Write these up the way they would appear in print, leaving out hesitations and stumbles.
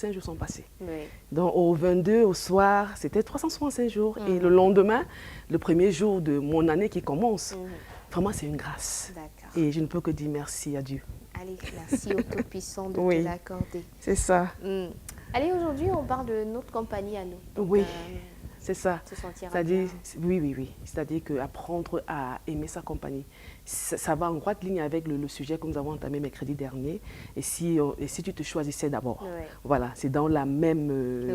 365 jours sont passés. Oui. Donc, au 22, au soir, c'était 365 jours. Et le lendemain, le premier jour de mon année qui commence, vraiment, c'est une grâce. D'accord. Et je ne peux que dire merci à Dieu. Allez, merci au Tout-Puissant de Oui. te l'accorder. C'est ça. Allez, aujourd'hui, on parle de notre compagnie à nous. Donc, Oui, c'est ça. se sentir C'est-à-dire, bien. oui. C'est-à-dire qu'apprendre à aimer sa compagnie, ça va en droite ligne avec le sujet que nous avons entamé mercredi dernier. Et si tu te choisissais d'abord, Ouais. voilà, c'est dans la même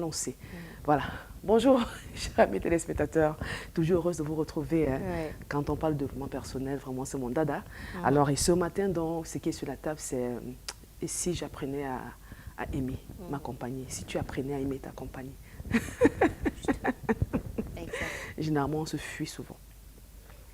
lancée. Voilà. Bonjour, chers amis téléspectateurs. Toujours heureuse de vous retrouver. Hein. Ouais. Quand on parle de développement personnel, vraiment, c'est mon dada. Alors, et ce matin, donc, ce qui est sur la table, c'est et si j'apprenais à aimer ma compagnie, si tu apprenais à aimer ta compagnie. Exact. Généralement, on se fuit souvent.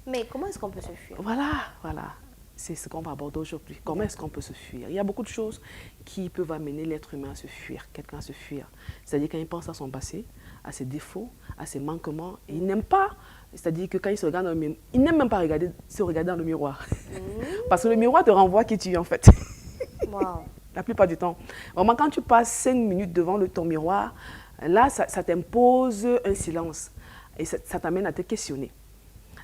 Mais comment est-ce qu'on peut se fuir? Voilà. C'est ce qu'on va aborder aujourd'hui. Comment est-ce qu'on peut se fuir? Il y a beaucoup de choses qui peuvent amener l'être humain à se fuir, quelqu'un à se fuir. C'est-à-dire quand il pense à son passé, à ses défauts, à ses manquements, et il n'aime pas, c'est-à-dire que quand il se regarde dans le miroir, il n'aime même pas se regarder dans le miroir. Parce que le miroir te renvoie qui tu es en fait. Wow. La plupart du temps. Vraiment, quand tu passes 5 minutes devant ton miroir, là, ça t'impose un silence. Et ça t'amène à te questionner.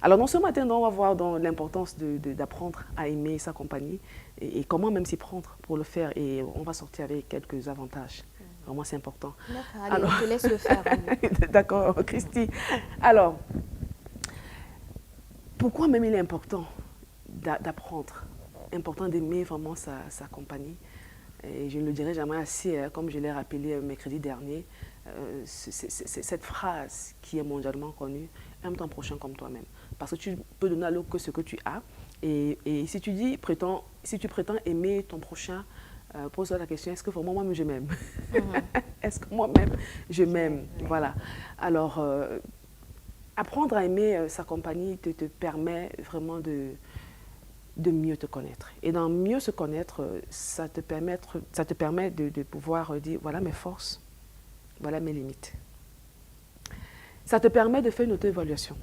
Alors, dans ce matin, on va voir l'importance d'apprendre à aimer sa compagnie et comment même s'y prendre pour le faire. Et on va sortir avec quelques avantages. Vraiment, c'est important. D'accord, allez, je te laisse le faire. D'accord, Christy. Alors, pourquoi même il est important d'apprendre, important d'aimer vraiment sa compagnie? Et je ne le dirai jamais assez, hein, comme je l'ai rappelé mercredi dernier, c'est cette phrase qui est mondialement connue, aime ton prochain comme toi-même. Parce que tu peux donner à l'autre que ce que tu as. Et si tu prétends aimer ton prochain, pose-toi la question, est-ce que vraiment moi-même je m'aime? Est-ce que moi-même je m'aime? Voilà. Alors, apprendre à aimer sa compagnie te permet vraiment de mieux te connaître. Et dans mieux se connaître, ça te permet de pouvoir dire, voilà mes forces, voilà mes limites. Ça te permet de faire une auto-évaluation.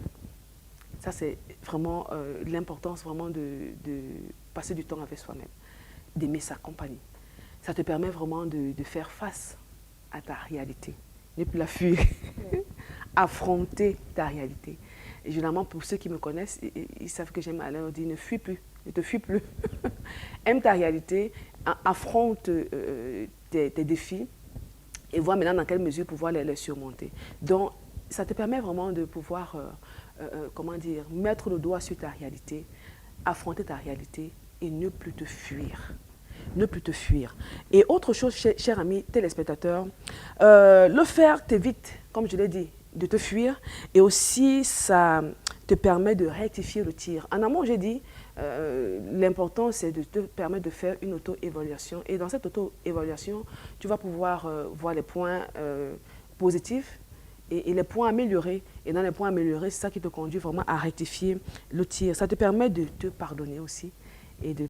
Ça, c'est vraiment l'importance vraiment de passer du temps avec soi-même, d'aimer sa compagnie. Ça te permet vraiment de faire face à ta réalité, ne plus la fuir, affronter ta réalité. Et généralement, pour ceux qui me connaissent, ils savent que j'aime à leur dire, ne fuis plus. Ne te fuis plus. Aime ta réalité, affronte tes défis et vois maintenant dans quelle mesure pouvoir les surmonter. Donc, ça te permet vraiment de pouvoir, mettre le doigt sur ta réalité, affronter ta réalité et ne plus te fuir. Ne plus te fuir. Et autre chose, chers amis téléspectateurs, le faire t'évite, comme je l'ai dit, de te fuir et aussi ça te permet de rectifier le tir. En amont, j'ai dit, l'important, c'est de te permettre de faire une auto-évaluation. Et dans cette auto-évaluation, tu vas pouvoir voir les points positifs et les points améliorés. Et dans les points améliorés, c'est ça qui te conduit vraiment à rectifier le tir. Ça te permet de te pardonner aussi et de